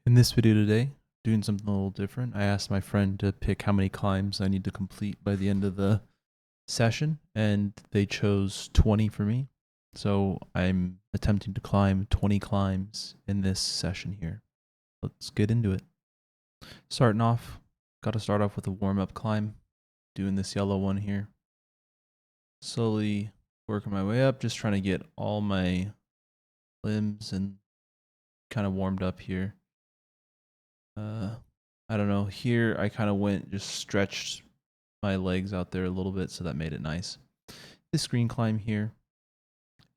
In this video today, doing something a little different. I asked my friend to pick how many climbs I need to complete by the end of the session, and they chose 20 for me. So I'm attempting to climb 20 climbs in this session here. Let's get into it. Starting off, got to start off with a warm-up climb, doing this yellow one here. Slowly working my way up, just trying to get all my limbs and kind of warmed up here. I don't know. Here I kind of went, just stretched my legs out there a little bit, so that made it nice. This screen climb here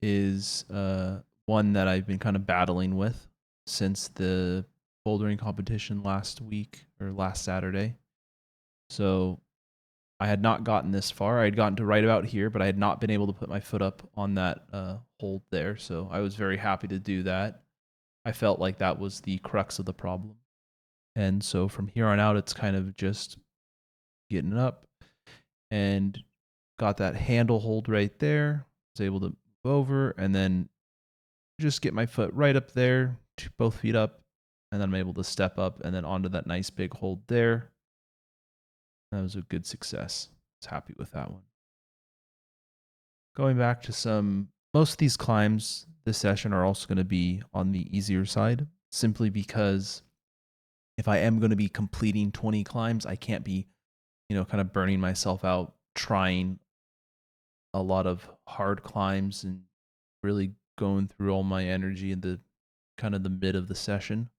is one that I've been kind of battling with since the bouldering competition last week or last Saturday. So I had not gotten this far. I had gotten to right about here, but I had not been able to put my foot up on that hold there. So I was very happy to do that. I felt like that was the crux of the problem. And so from here on out, it's kind of just getting up and got that handle hold right there. Was able to move over and then just get my foot right up there, both feet up, and then I'm able to step up and then onto that nice big hold there. That was a good success. I was happy with that one. Going back to most of these climbs this session are also going to be on the easier side, simply because if I am going to be completing 20 climbs, I can't be, kind of burning myself out trying a lot of hard climbs and really going through all my energy in the kind of the mid of the session.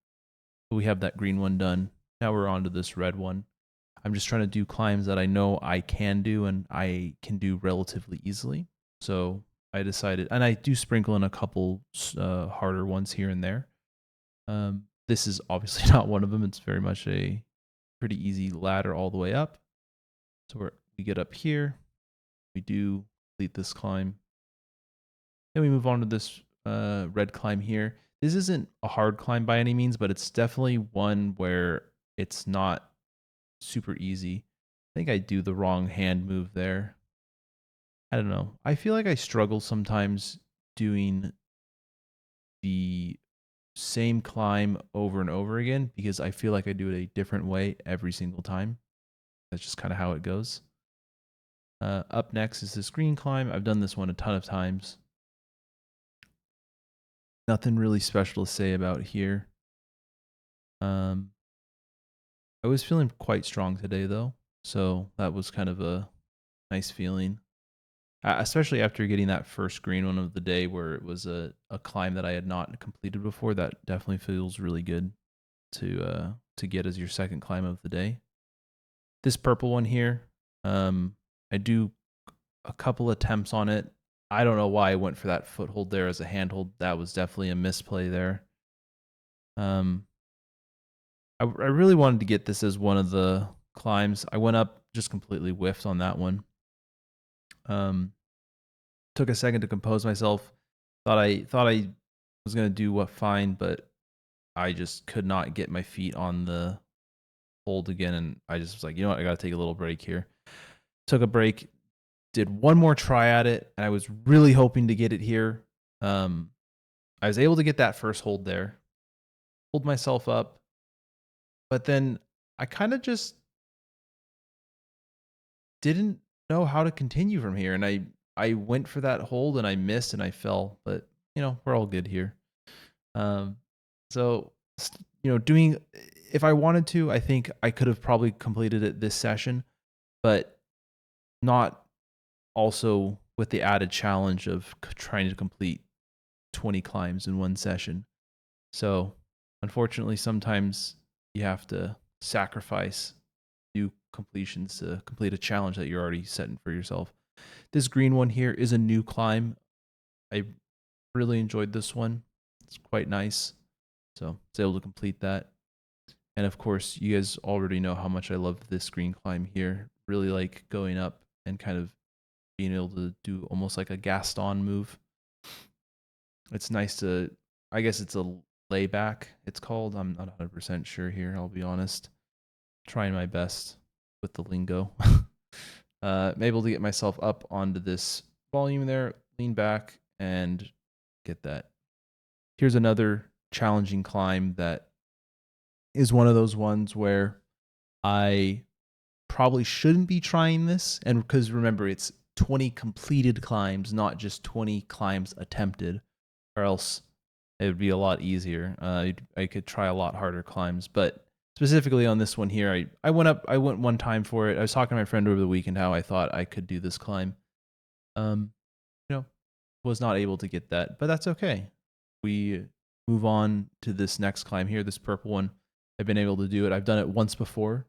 But we have that green one done. Now we're on to this red one. I'm just trying to do climbs that I know I can do and I can do relatively easily. So I decided, and I do sprinkle in a couple harder ones here and there. This is obviously not one of them. It's very much a pretty easy ladder all the way up. So we get up here. We do complete this climb. Then we move on to this red climb here. This isn't a hard climb by any means, but it's definitely one where it's not super easy. I think I do the wrong hand move there. I don't know. I feel like I struggle sometimes doing the same climb over and over again because I feel like I do it a different way every single time. That's just kind of how it goes. Up next is this green climb. I've done this one a ton of times. Nothing really special to say about here. I was feeling quite strong today though, so that was kind of a nice feeling. Especially after getting that first green one of the day where it was a climb that I had not completed before. That definitely feels really good to get as your second climb of the day. This purple one here, I do a couple attempts on it. I don't know why I went for that foothold there as a handhold. That was definitely a misplay there. I really wanted to get this as one of the climbs. I went up, just completely whiffed on that one. Took a second to compose myself. Thought I was gonna do what fine, but I just could not get my feet on the hold again, and I just was like, you know what, I gotta take a little break here. Took a break, did one more try at it, and I was really hoping to get it here. I was able to get that first hold there, pulled myself up, but then I kind of just didn't know how to continue from here, and I went for that hold and I missed and I fell, but we're all good here. So doing, if I wanted to, I think I could have probably completed it this session, but not also with the added challenge of trying to complete 20 climbs in one session. So unfortunately, sometimes you have to sacrifice new completions to complete a challenge that you're already setting for yourself. This green one here is a new climb. I really enjoyed this one. It's quite nice. So I was able to complete that. And of course, you guys already know how much I love this green climb here. Really like going up and kind of being able to do almost like a Gaston move. It's nice to, I guess it's a layback, it's called. I'm not 100% sure here, I'll be honest. Trying my best with the lingo. I'm able to get myself up onto this volume there, lean back, and get that. Here's another challenging climb that is one of those ones where I probably shouldn't be trying this. And because remember, it's 20 completed climbs, not just 20 climbs attempted, or else it would be a lot easier. I could try a lot harder climbs, but specifically on this one here, I went one time for it. I was talking to my friend over the weekend how I thought I could do this climb. Um, you know, was not able to get that, but that's okay. We move on to this next climb here, this purple one. I've been able to do it. I've done it once before.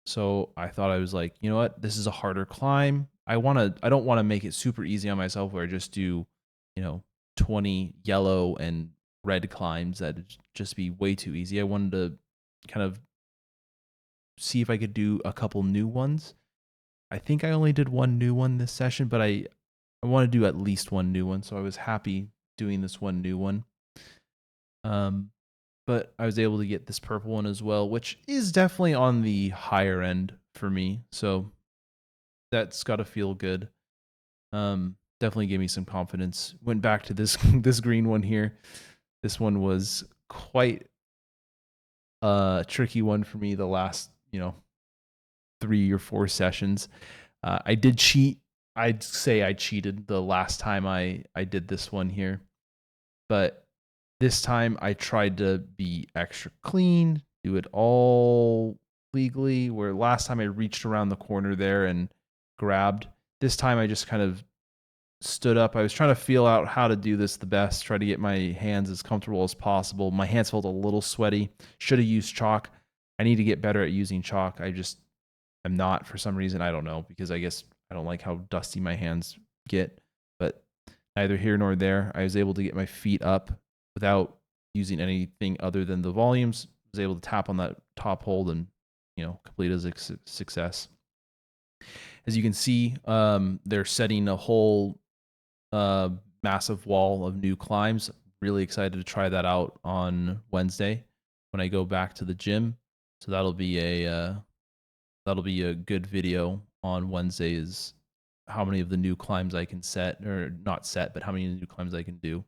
So I thought, I was like, you know what? This is a harder climb. I don't want to make it super easy on myself where I just do, 20 yellow and red climbs that just be way too easy. I wanted to kind of see if I could do a couple new ones. I think I only did one new one this session, but I want to do at least one new one. So I was happy doing this one new one. But I was able to get this purple one as well, which is definitely on the higher end for me. So that's got to feel good. Definitely gave me some confidence. Went back to this this green one here. This one was quite a tricky one for me the last 3 or 4 sessions. I did cheat. I'd say I cheated the last time I did this one here, but this time I tried to be extra clean, do it all legally, where last time I reached around the corner there and grabbed. This time I just kind of stood up. I was trying to feel out how to do this the best, try to get my hands as comfortable as possible. My hands felt a little sweaty. Should have used chalk. I need to get better at using chalk. I just am not for some reason. I don't know, because I guess I don't like how dusty my hands get. But neither here nor there. I was able to get my feet up without using anything other than the volumes. I was able to tap on that top hold and complete as a success. As you can see, they're setting a whole massive wall of new climbs. Really excited to try that out on Wednesday when I go back to the gym. So that'll be a good video on Wednesday, is how many of the new climbs I can set, or not set, but how many new climbs I can do.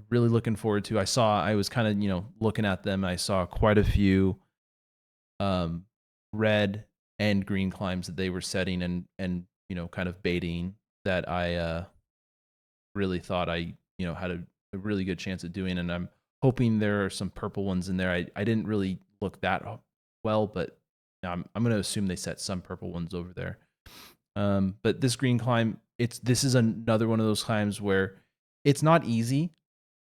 Really looking forward to. I was kind of looking at them. And I saw quite a few red and green climbs that they were setting, and kind of baiting, that I really thought I had a really good chance at doing. And I'm hoping there are some purple ones in there. I didn't really look that well, but I'm going to assume they set some purple ones over there. But this green climb, this is another one of those climbs where it's not easy.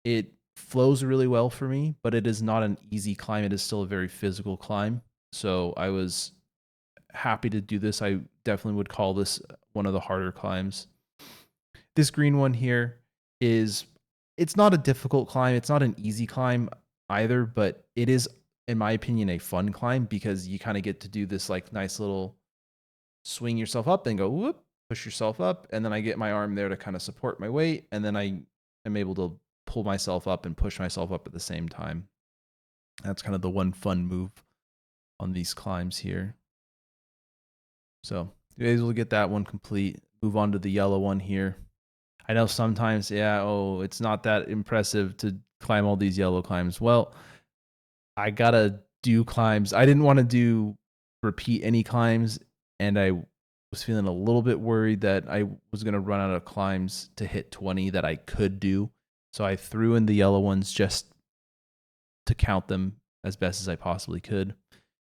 It flows really well for me, but it is not an easy climb. It is still a very physical climb. So I was happy to do this. I definitely would call this one of the harder climbs. This green one here it's not a difficult climb. It's not an easy climb either, but it is, in my opinion, a fun climb, because you kind of get to do this like nice little swing yourself up and go whoop, push yourself up, and then I get my arm there to kind of support my weight, and then I am able to pull myself up and push myself up at the same time. That's kind of the one fun move on these climbs here. So you're able to get that one complete. Move on to the yellow one here. I know sometimes, it's not that impressive to climb all these yellow climbs. Well, I gotta do climbs. I didn't want to repeat any climbs, and I was feeling a little bit worried that I was gonna run out of climbs to hit 20 that I could do. So I threw in the yellow ones just to count them as best as I possibly could.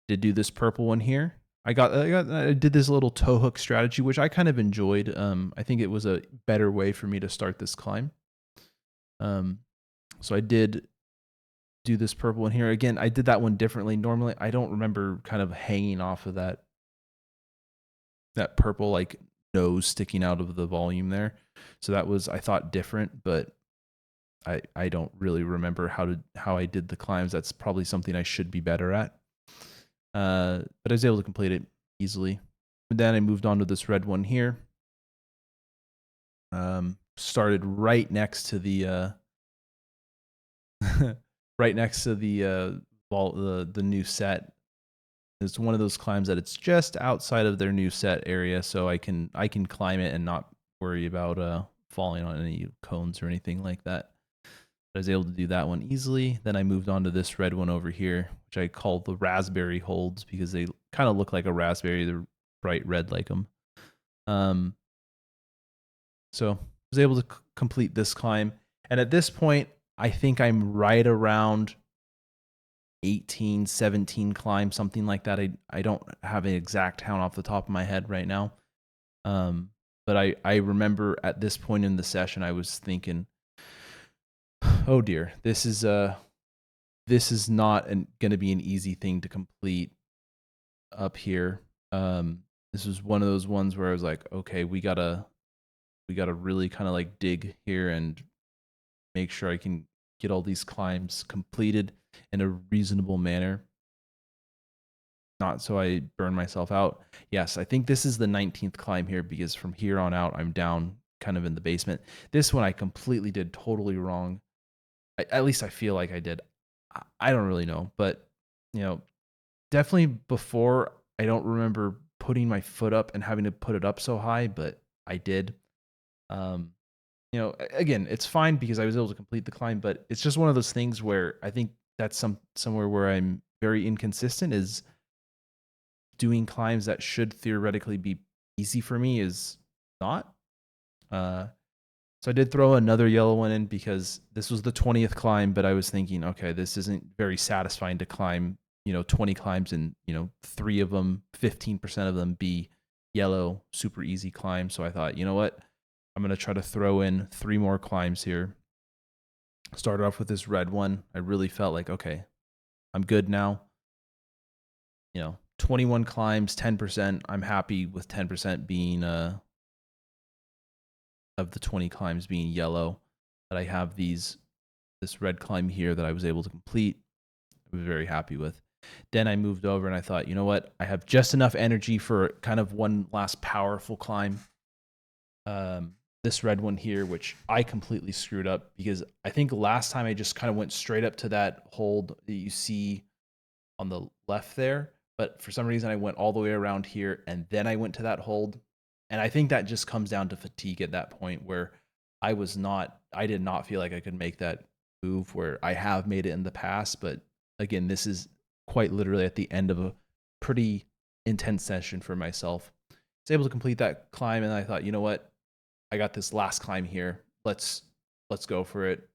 Did do this purple one here. I did this little toe hook strategy, which I kind of enjoyed. I think it was a better way for me to start this climb. So I did do this purple one here. Again, I did that one differently. Normally, I don't remember kind of hanging off of that purple like nose sticking out of the volume there. So that was, I thought, different, but I don't really remember how I did the climbs. That's probably something I should be better at. But I was able to complete it easily. And then I moved on to this red one here. Started right next to the the new set. It's one of those climbs that it's just outside of their new set area, so I can climb it and not worry about falling on any cones or anything like that. I was able to do that one easily. Then I moved on to this red one over here, which I call the raspberry holds because they kind of look like a raspberry. They're bright red like them. So I was able to complete this climb. And at this point, I think I'm right around 18, 17 climbs, something like that. I don't have an exact count off the top of my head right now. But I remember at this point in the session, I was thinking, oh dear, this is not going to be an easy thing to complete up here. This was one of those ones where I was like, okay, we gotta really kind of like dig here and make sure I can get all these climbs completed in a reasonable manner. Not so I burn myself out. Yes, I think this is the 19th climb here because from here on out, I'm down kind of in the basement. This one I completely did totally wrong. At least I feel like I did. I don't really know, but definitely before I don't remember putting my foot up and having to put it up so high, but I did. Again, it's fine because I was able to complete the climb, but it's just one of those things where I think that's somewhere where I'm very inconsistent is doing climbs that should theoretically be easy for me is not. So I did throw another yellow one in because this was the 20th climb, but I was thinking, okay, this isn't very satisfying to climb, 20 climbs and, 3 of them, 15% of them be yellow, super easy climb. So I thought, you know what? I'm going to try to throw in 3 more climbs here. Started off with this red one. I really felt like, okay, I'm good now. 21 climbs, 10%. I'm happy with 10% being of the 20 climbs being yellow. That I have this red climb here that I was able to complete. I was very happy with. Then I moved over and I thought, you know what? I have just enough energy for kind of one last powerful climb. This red one here, which I completely screwed up because I think last time I just kind of went straight up to that hold that you see on the left there. But for some reason, I went all the way around here and then I went to that hold. And I think that just comes down to fatigue at that point where I did not feel like I could make that move where I have made it in the past. But again, this is quite literally at the end of a pretty intense session for myself. I was able to complete that climb and I thought, you know what? I got this last climb here. Let's go for it.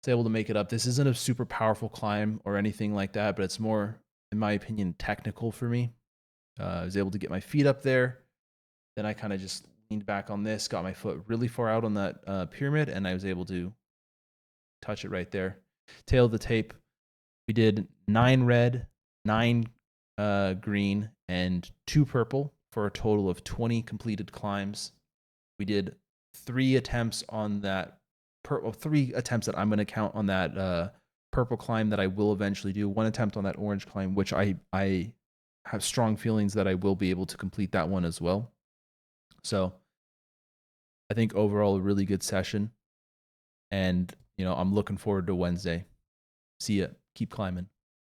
It's able to make it up. This isn't a super powerful climb or anything like that, but it's more, in my opinion, technical for me. I was able to get my feet up there. Then I kind of just leaned back on this, got my foot really far out on that pyramid, and I was able to touch it right there. Tail of the tape. We did 9 red, 9 green, and 2 purple for a total of 20 completed climbs. We did 3 attempts on that 3 attempts that I'm going to count on that purple climb that I will eventually do. 1 attempt on that orange climb, which I have strong feelings that I will be able to complete that one as well. So I think overall a really good session. And, I'm looking forward to Wednesday. See ya. Keep climbing.